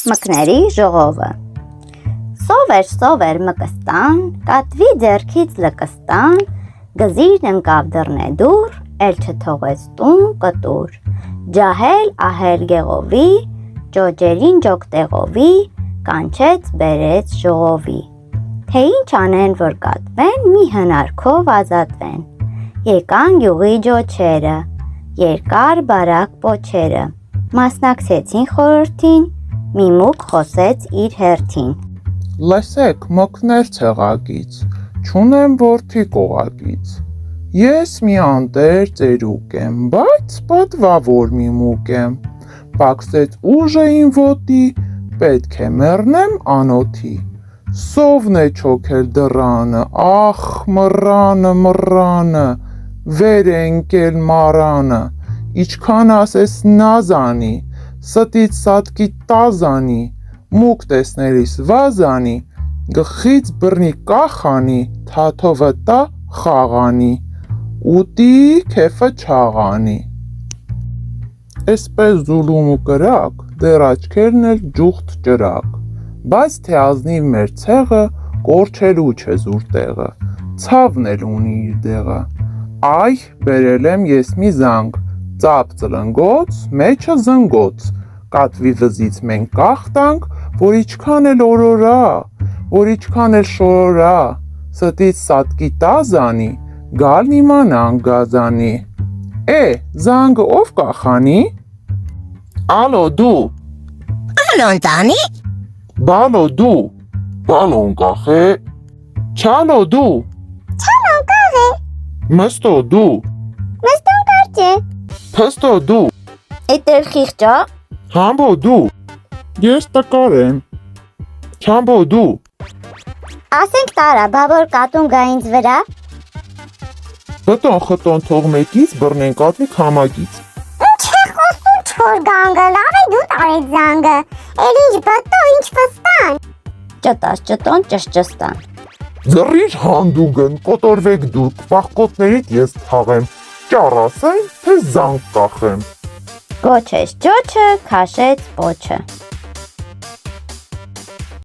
Մկների ժողովը Սովեր մկստան, կատվի ձեռքից լկստան, գզիրն ընկավ դռնեդուր, էլ չթողեց տուն կտուր, ջահել ահել գեղովի, ջոջերին ջոկտեղովի, կանչեց բերեց ժողովի, թե ինչ անեն որ կատվեն, մի հնարքով ազատվեն, եկան գյուղի ջոչերը, երկար բարակ պոչերը, մասնակցեցին խորհրդին, մի մուկ խոսեց իր հերթին. Լսեք մկներ ցեղակից, չունեմ որդի կողակից, ես մի անտեր ծերուկ եմ, բայց պատվավոր մի մուկ եմ, պակսեց ուժը իմ ոտի, պետք է մեռնեմ անոթի, սովն է չոքել դռանը, ախ մռանը, վեր է ընկել մարանը, իչքան ասես նազանի, ստից սատկի տազանի, մուկ տեսներիս վազանի, գլխից բռնի կախանի, թաթովը տա խաղանի, ուտի քեֆը չաղանի։ Էսպես զուլում ու կրակ, դեռ աչքերն էլ ջուղթ ճրակ, բայց թե ազնիվ մեր ցեղը, կորչելու չէ զուր տեղը, ցավն էլ ունի իր դեղը, այ բերել եմ ես մի զանգ, ծապ ծլնգոց, մեջը զնգոց, կատվի վզից մենք կախտանք, որ իչքան էլ օրորա, որ իչքան էլ շորորա, ստից սատկի տազանի, գալն իմանանք գազանի, զանգը ով կախանի, ալո դու, Ալոն տանի, բալո դու, բալոն կախե, չալո դու, Չալոն կաղե, մստո դու, Մստոն կարճե, փստո դու, Էտեր խիղճա, Համբո դու, ես տկար եմ, Չամբո դու, ասենք տարա, բավոր կատուն գա ինձ վրա, խտոն խտոն թող մեկից բռնեն կատվի քամակից, ինչ է խոսում չոր գանգը, լավ է դու տարեց զանգը, էլ ինչ բտո, ինչ վստան, ճտաս ճտոն ճշճստան, ձռիր հանդուգն, կոտորվեք դուք, պաղկոտներիդ ես թաղեմ, ճառասեմ, թե զանգ կախեմ, գոչեց ջոչը, քաշեց պոչը։